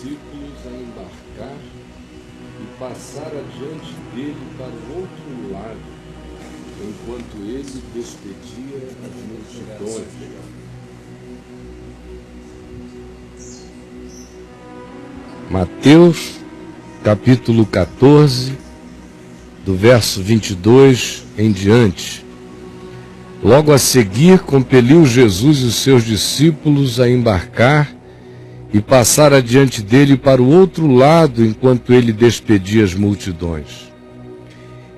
discípulos a embarcar e passar adiante dele para o outro lado, enquanto ele despedia as multidões. Mateus, capítulo 14, do verso 22 em diante. Logo a seguir, compeliu Jesus e os seus discípulos a embarcar e passar adiante dele para o outro lado, enquanto ele despedia as multidões.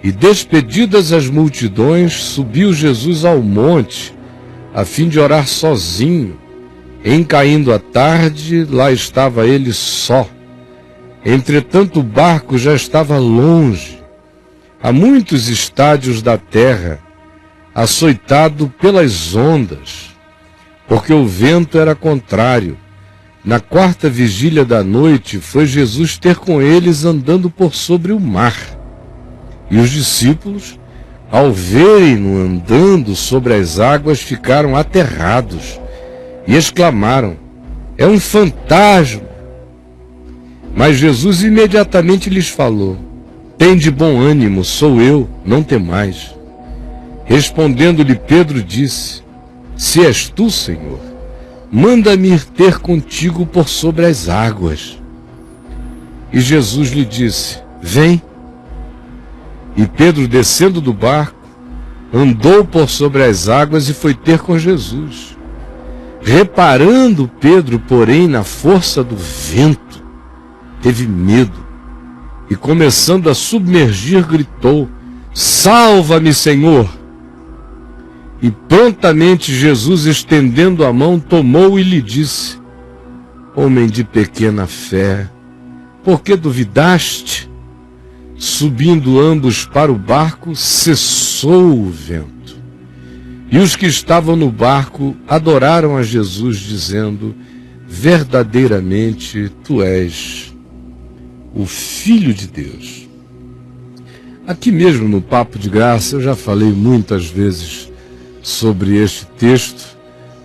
E despedidas as multidões, subiu Jesus ao monte, a fim de orar sozinho. Em caindo a tarde, lá estava ele só. Entretanto, o barco já estava longe, a muitos estádios da terra, açoitado pelas ondas, porque o vento era contrário. Na quarta vigília da noite, foi Jesus ter com eles andando por sobre o mar. E os discípulos, ao verem-no andando sobre as águas, ficaram aterrados e exclamaram: "É um fantasma!" Mas Jesus imediatamente lhes falou: "Tende bom ânimo, sou eu, não temais." Respondendo-lhe Pedro disse: "Se és tu, Senhor, manda-me ir ter contigo por sobre as águas." E Jesus lhe disse: "Vem." E Pedro, descendo do barco, andou por sobre as águas e foi ter com Jesus. Reparando Pedro, porém, na força do vento, teve medo e, começando a submergir, gritou: "Salva-me, Senhor!" E prontamente Jesus, estendendo a mão, tomou e lhe disse: "Homem de pequena fé, por que duvidaste?" Subindo ambos para o barco, cessou o vento. E os que estavam no barco adoraram a Jesus, dizendo: "Verdadeiramente tu és o Filho de Deus." Aqui mesmo no Papo de Graça eu já falei muitas vezes sobre este texto,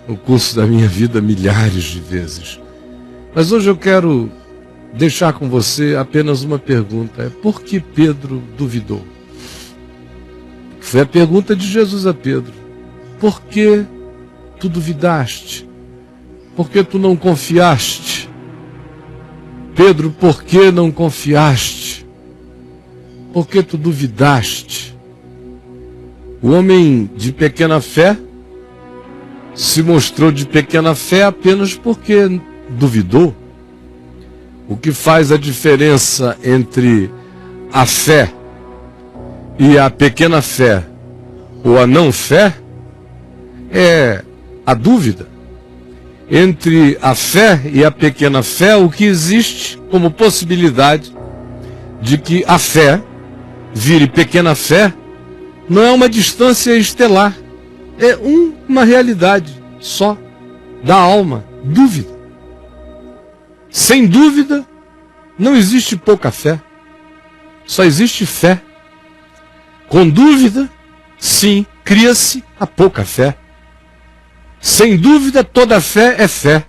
no curso da minha vida, milhares de vezes. Mas hoje eu quero deixar com você apenas uma pergunta: por que Pedro duvidou? Foi a pergunta de Jesus a Pedro: por que tu duvidaste? Por que tu não confiaste? Pedro, por que não confiaste? Por que tu duvidaste? O homem de pequena fé se mostrou de pequena fé apenas porque duvidou. O que faz a diferença entre a fé e a pequena fé, ou a não fé, é a dúvida. Entre a fé e a pequena fé, o que existe como possibilidade de que a fé vire pequena fé não é uma distância estelar, é uma realidade só da alma: dúvida. Sem dúvida, não existe pouca fé, só existe fé. Com dúvida, sim, cria-se a pouca fé. Sem dúvida, toda fé é fé.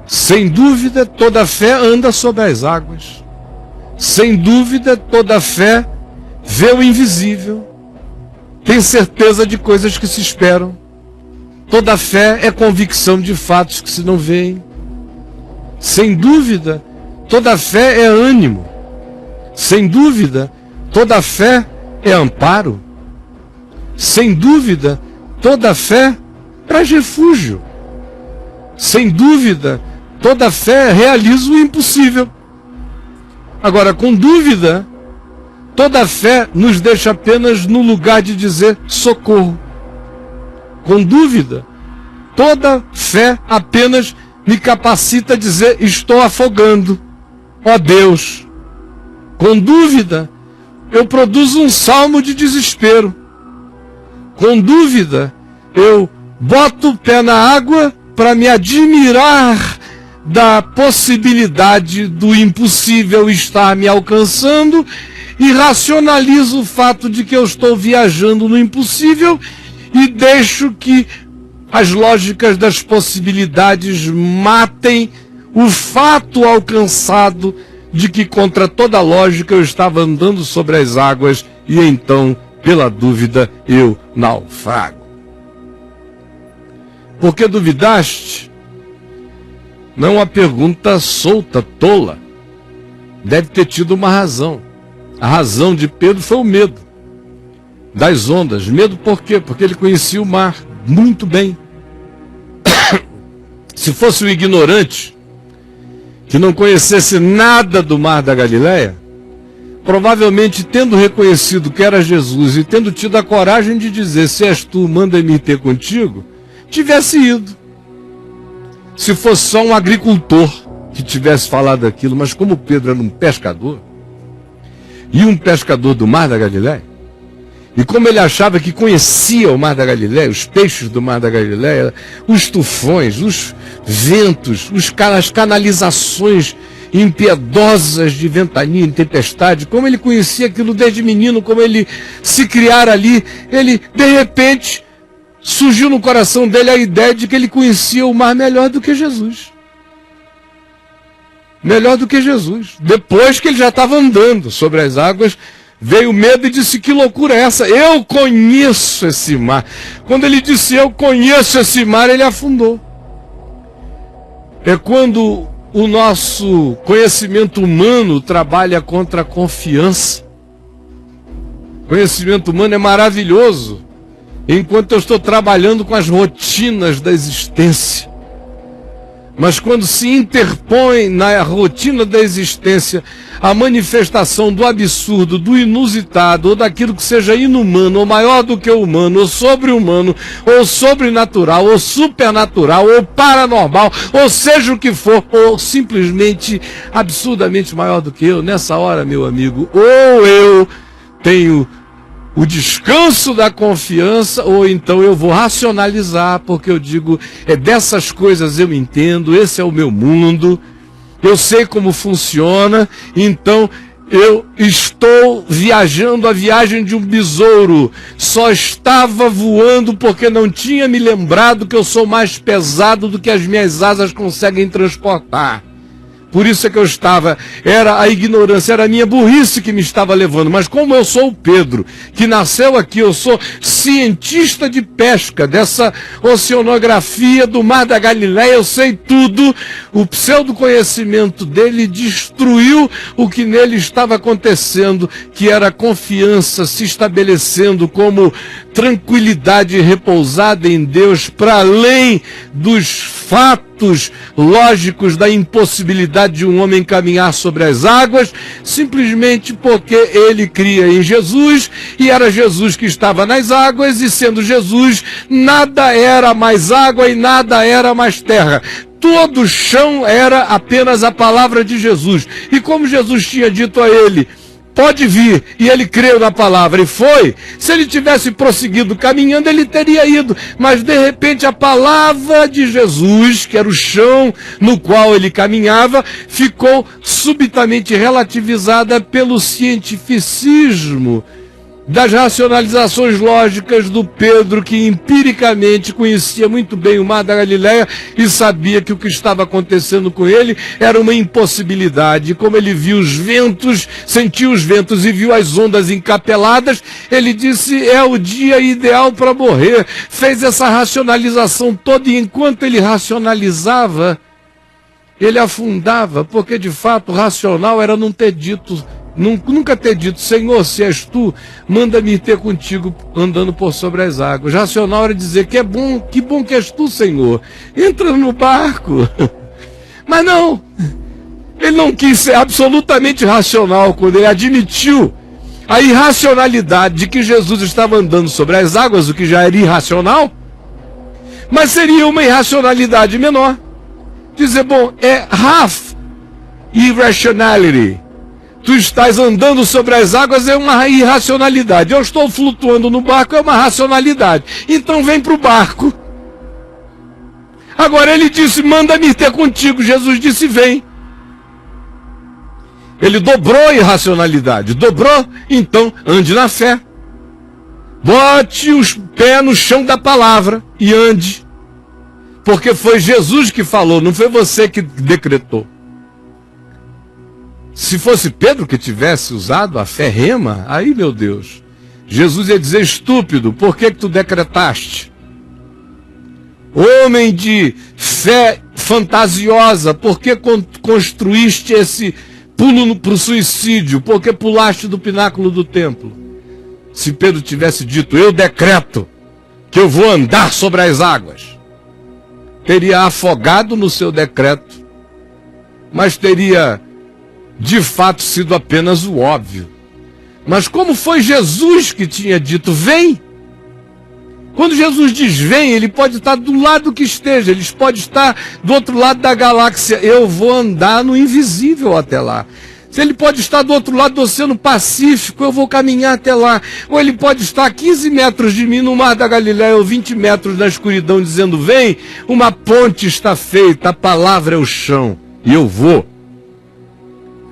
Sem dúvida, toda fé anda sobre as águas. Sem dúvida, toda fé vê o invisível, tem certeza de coisas que se esperam. Toda fé é convicção de fatos que se não veem. Sem dúvida, toda fé é ânimo. Sem dúvida, toda fé é amparo. Sem dúvida, toda fé traz refúgio. Sem dúvida, toda fé realiza o impossível. Agora, com dúvida, toda fé nos deixa apenas no lugar de dizer socorro. Com dúvida, toda fé apenas me capacita a dizer: estou afogando, ó Deus. Com dúvida, eu produzo um salmo de desespero. Com dúvida, eu boto o pé na água para me admirar da possibilidade do impossível estar me alcançando e racionalizo o fato de que eu estou viajando no impossível e deixo que as lógicas das possibilidades matem o fato alcançado de que contra toda lógica eu estava andando sobre as águas e então, pela dúvida, eu naufrago. Por que duvidaste? Não é uma pergunta solta, tola. Deve ter tido uma razão. A razão de Pedro foi o medo das ondas. Medo por quê? Porque ele conhecia o mar muito bem. Se fosse o ignorante, que não conhecesse nada do mar da Galileia, provavelmente tendo reconhecido que era Jesus e tendo tido a coragem de dizer, se és tu, manda-me ter contigo, tivesse ido. Se fosse só um agricultor que tivesse falado aquilo, mas como Pedro era um pescador, e um pescador do mar da Galileia, e como ele achava que conhecia o mar da Galileia, os peixes do mar da Galileia, os tufões, os ventos, as canalizações impiedosas de ventania e tempestade, como ele conhecia aquilo desde menino, como ele se criara ali, ele, de repente, surgiu no coração dele a ideia de que ele conhecia o mar melhor do que Jesus. Melhor do que Jesus. Depois que ele já estava andando sobre as águas, veio o medo e disse, que loucura é essa? Eu conheço esse mar. Quando ele disse, eu conheço esse mar, ele afundou. É quando o nosso conhecimento humano trabalha contra a confiança. Conhecimento humano é maravilhoso, enquanto eu estou trabalhando com as rotinas da existência. Mas quando se interpõe na rotina da existência a manifestação do absurdo, do inusitado, ou daquilo que seja inumano, ou maior do que o humano, ou sobre-humano, ou sobrenatural, ou supernatural, ou paranormal, ou seja o que for, ou simplesmente absurdamente maior do que eu, nessa hora, meu amigo, ou eu tenho o descanso da confiança, ou então eu vou racionalizar, porque eu digo, dessas coisas eu entendo, esse é o meu mundo, eu sei como funciona, então eu estou viajando a viagem de um besouro, só estava voando porque não tinha me lembrado que eu sou mais pesado do que as minhas asas conseguem transportar. Por isso é que eu estava, era a ignorância, era a minha burrice que me estava levando. Mas como eu sou o Pedro, que nasceu aqui, eu sou cientista de pesca, dessa oceanografia do Mar da Galileia, eu sei tudo. O pseudo-conhecimento dele destruiu o que nele estava acontecendo, que era a confiança se estabelecendo como tranquilidade repousada em Deus, para além dos fatos lógicos da impossibilidade de um homem caminhar sobre as águas, simplesmente porque ele cria em Jesus, e era Jesus que estava nas águas, e sendo Jesus, nada era mais água e nada era mais terra. Todo o chão era apenas a palavra de Jesus. E como Jesus tinha dito a ele, pode vir, e ele creu na palavra e foi, se ele tivesse prosseguido caminhando, ele teria ido, mas de repente a palavra de Jesus, que era o chão no qual ele caminhava, ficou subitamente relativizada pelo cientificismo das racionalizações lógicas do Pedro, que empiricamente conhecia muito bem o Mar da Galileia e sabia que o que estava acontecendo com ele era uma impossibilidade. Como ele viu os ventos, sentiu os ventos e viu as ondas encapeladas, ele disse, é o dia ideal para morrer. Fez essa racionalização toda, e enquanto ele racionalizava, ele afundava, porque de fato o racional era não ter dito, nunca ter dito, Senhor, se és tu, manda-me ter contigo andando por sobre as águas. Racional era dizer, que bom que és tu, Senhor, entra no barco. Mas não, ele não quis ser absolutamente racional quando ele admitiu a irracionalidade de que Jesus estava andando sobre as águas, o que já era irracional, mas seria uma irracionalidade menor. Dizer, bom, é half irrationality. Tu estás andando sobre as águas, é uma irracionalidade. Eu estou flutuando no barco, é uma racionalidade. Então vem para o barco. Agora ele disse, manda-me ter contigo. Jesus disse, vem. Ele dobrou a irracionalidade. Dobrou, então ande na fé. Bote os pés no chão da palavra e ande. Porque foi Jesus que falou, não foi você que decretou. Se fosse Pedro que tivesse usado a fé rema, aí, meu Deus, Jesus ia dizer: estúpido, por que tu decretaste? Homem de fé fantasiosa, por que construíste esse pulo para o suicídio? Por que pulaste do pináculo do templo? Se Pedro tivesse dito: eu decreto que eu vou andar sobre as águas, teria afogado no seu decreto, mas teria de fato sido apenas o óbvio. Mas como foi Jesus que tinha dito: vem? Quando Jesus diz vem, ele pode estar do lado que esteja, ele pode estar do outro lado da galáxia. Eu vou andar no invisível até lá. Se ele pode estar do outro lado do Oceano Pacífico, eu vou caminhar até lá. Ou ele pode estar a 15 metros de mim no Mar da Galileia, ou 20 metros na escuridão, dizendo: vem, uma ponte está feita, a palavra é o chão, e eu vou.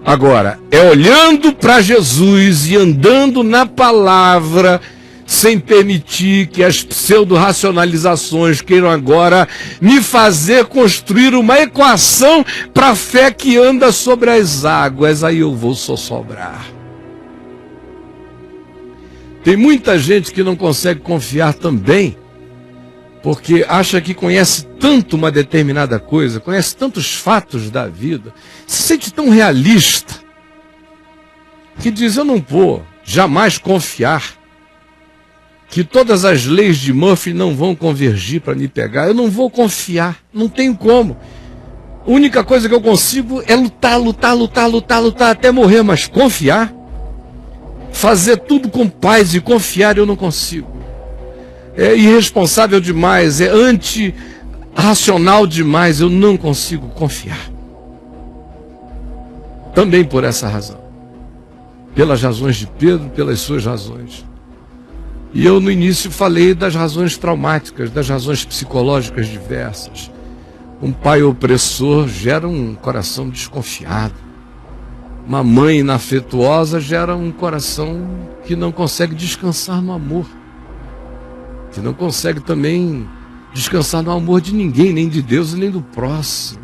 Agora, é olhando para Jesus e andando na palavra, sem permitir que as pseudo-racionalizações queiram agora me fazer construir uma equação para a fé que anda sobre as águas. Aí eu vou sobrar. Tem muita gente que não consegue confiar também, porque acha que conhece tanto uma determinada coisa, conhece tantos fatos da vida, se sente tão realista, que diz: eu não vou jamais confiar que todas as leis de Murphy não vão convergir para me pegar. Eu não vou confiar, não tenho como. A única coisa que eu consigo é lutar até morrer, mas confiar, fazer tudo com paz e confiar, eu não consigo. É irresponsável demais, é antirracional demais, eu não consigo confiar. Também por essa razão, pelas razões de Pedro, pelas suas razões. E eu no início falei das razões traumáticas, das razões psicológicas diversas. Um pai opressor gera um coração desconfiado. Uma mãe inafetuosa gera um coração que não consegue descansar no amor. Que não consegue também descansar no amor de ninguém, nem de Deus e nem do próximo.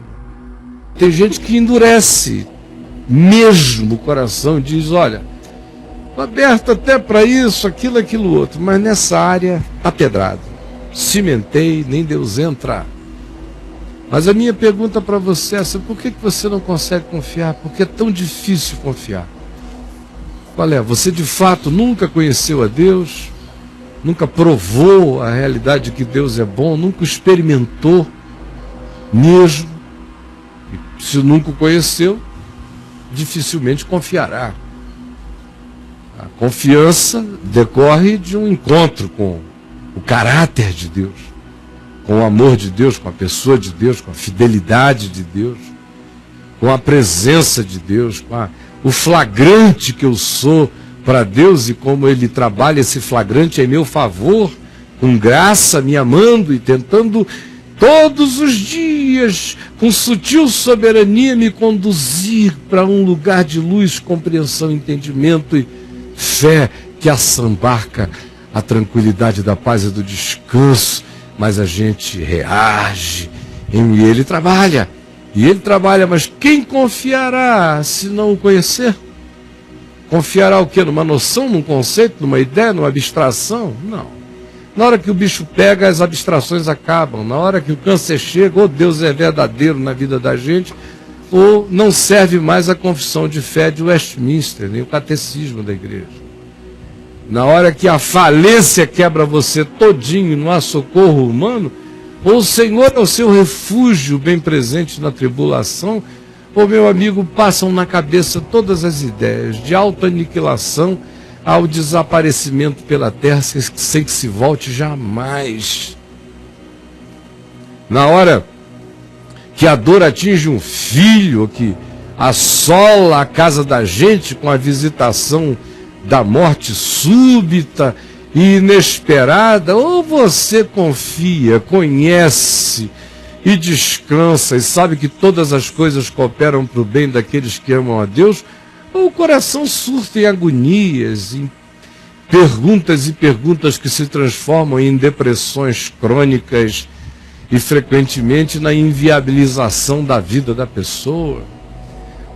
Tem gente que endurece mesmo o coração e diz: olha, aberto até para isso, aquilo outro, mas nessa área está pedrado. Cimentei, nem Deus entra. Mas a minha pergunta para você é essa: por que você não consegue confiar? Porque é tão difícil confiar. Qual é? Você de fato nunca conheceu a Deus, nunca provou a realidade de que Deus é bom, nunca experimentou mesmo. E se nunca o conheceu, dificilmente confiará. A confiança decorre de um encontro com o caráter de Deus, com o amor de Deus, com a pessoa de Deus, com a fidelidade de Deus, com a presença de Deus, com o flagrante que eu sou para Deus e como Ele trabalha esse flagrante em meu favor, com graça, me amando e tentando todos os dias, com sutil soberania, me conduzir para um lugar de luz, compreensão, entendimento e fé que assambarca a tranquilidade da paz e do descanso. Mas a gente reage e ele trabalha, mas quem confiará se não o conhecer? Confiará o quê? Numa noção, num conceito, numa ideia, numa abstração? Não. Na hora que o bicho pega, as abstrações acabam. Na hora que o câncer chega, ou Deus é verdadeiro na vida da gente, ou não serve mais a confissão de fé de Westminster, nem o catecismo da igreja. Na hora que a falência quebra você todinho, não há socorro humano, ou o Senhor é o seu refúgio bem presente na tribulação, ou, meu amigo, passam na cabeça todas as ideias de autoaniquilação ao desaparecimento pela terra sem que se volte jamais. Na hora que a dor atinge um filho, que assola a casa da gente com a visitação da morte súbita e inesperada, ou você confia, conhece e descansa e sabe que todas as coisas cooperam para o bem daqueles que amam a Deus, ou o coração surta em agonias, em perguntas e perguntas que se transformam em depressões crônicas, e frequentemente na inviabilização da vida da pessoa.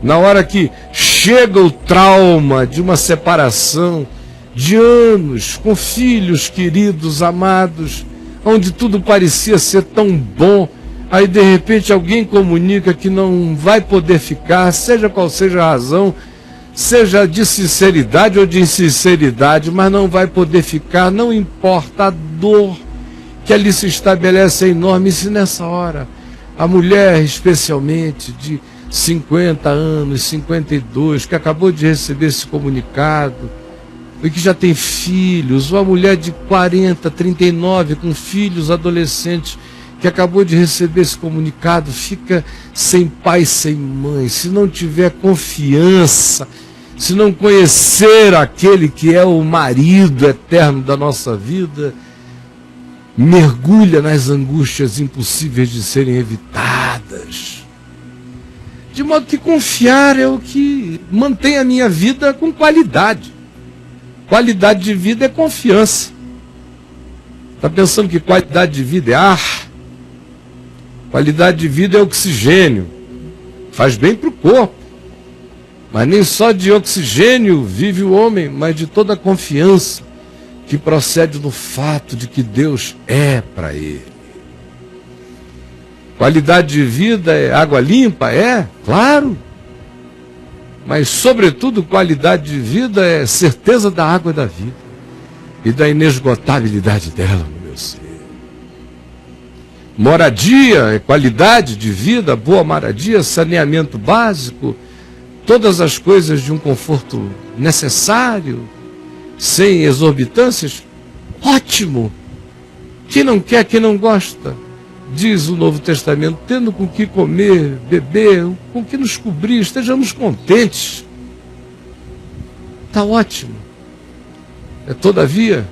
Na hora que chega o trauma de uma separação de anos, com filhos queridos, amados, onde tudo parecia ser tão bom, aí de repente alguém comunica que não vai poder ficar, seja qual seja a razão, seja de sinceridade ou de insinceridade, mas não vai poder ficar, não importa a dor que ali se estabelece é enorme. E se nessa hora a mulher, especialmente de 50 anos, 52, que acabou de receber esse comunicado e que já tem filhos, ou a mulher de 40, 39 com filhos adolescentes que acabou de receber esse comunicado, fica sem pai, sem mãe, se não tiver confiança, se não conhecer aquele que é o marido eterno da nossa vida, mergulha nas angústias impossíveis de serem evitadas. De modo que confiar é o que mantém a minha vida com qualidade. Qualidade de vida é confiança. Está pensando que qualidade de vida é ar? Qualidade de vida é oxigênio. Faz bem para o corpo. Mas nem só de oxigênio vive o homem, mas de toda a confiança que procede do fato de que Deus é para ele. Qualidade de vida é água limpa? É, claro. Mas, sobretudo, qualidade de vida é certeza da água da vida e da inesgotabilidade dela no meu ser. Moradia é qualidade de vida, boa moradia, saneamento básico, todas as coisas de um conforto necessário, sem exorbitâncias, ótimo. Quem não quer, quem não gosta, diz o Novo Testamento, tendo com que comer, beber, com que nos cobrir, estejamos contentes. Está ótimo. Todavia,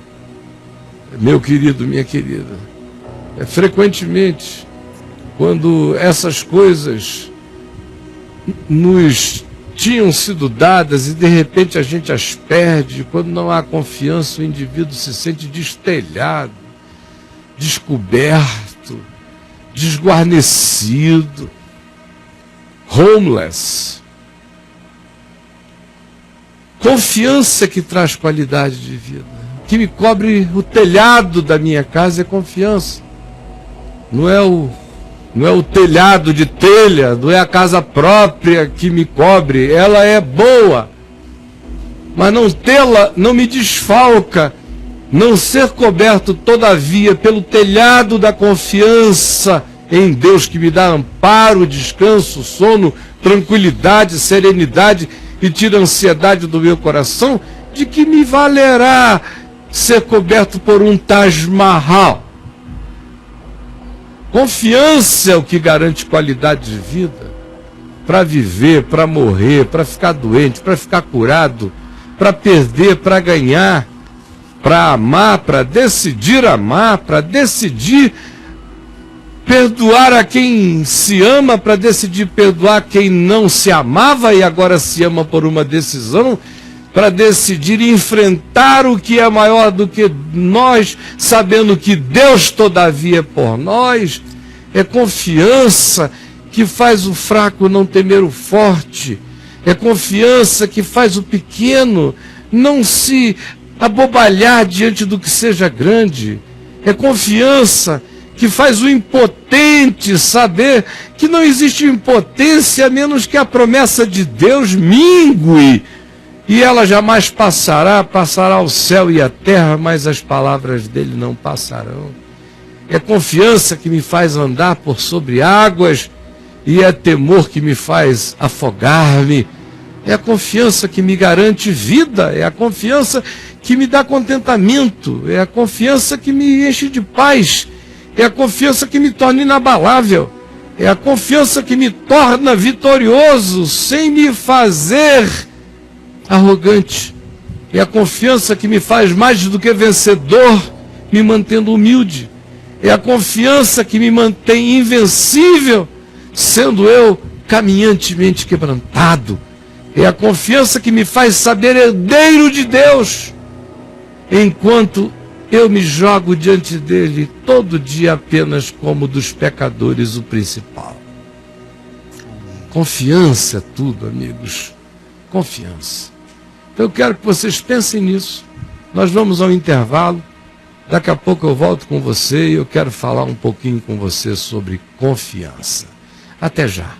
meu querido, minha querida, frequentemente, quando essas coisas nos tinham sido dadas e de repente a gente as perde, quando não há confiança, o indivíduo se sente destelhado, descoberto, desguarnecido, homeless. Confiança que traz qualidade de vida. O que me cobre o telhado da minha casa é confiança. Não é o telhado de telha, não é a casa própria que me cobre, ela é boa. Mas não tê-la não me desfalca. Não ser coberto, todavia, pelo telhado da confiança em Deus, que me dá amparo, descanso, sono, tranquilidade, serenidade e tira a ansiedade do meu coração, de que me valerá ser coberto por um Taj Mahal. Confiança é o que garante qualidade de vida, para viver, para morrer, para ficar doente, para ficar curado, para perder, para ganhar, para amar, para decidir amar, para decidir perdoar a quem se ama, para decidir perdoar quem não se amava e agora se ama por uma decisão, para decidir enfrentar o que é maior do que nós, sabendo que Deus todavia é por nós. É confiança que faz o fraco não temer o forte. É confiança que faz o pequeno não se abobalhar diante do que seja grande. É confiança que faz o impotente saber que não existe impotência a menos que a promessa de Deus mingue. E ela jamais passará o céu e a terra, mas as palavras dele não passarão. É confiança que me faz andar por sobre águas, e é temor que me faz afogar-me. É a confiança que me garante vida, é a confiança que me dá contentamento, é a confiança que me enche de paz, é a confiança que me torna inabalável, é a confiança que me torna vitorioso, sem me fazer arrogante. É a confiança que me faz mais do que vencedor, me mantendo humilde. É a confiança que me mantém invencível, sendo eu caminhantemente quebrantado. É a confiança que me faz saber herdeiro de Deus, enquanto Eu me jogo diante dele todo dia apenas como dos pecadores o principal. Confiança é tudo, amigos. Confiança. Então eu quero que vocês pensem nisso. Nós vamos ao intervalo. Daqui a pouco eu volto com você e eu quero falar um pouquinho com você sobre confiança. Até já.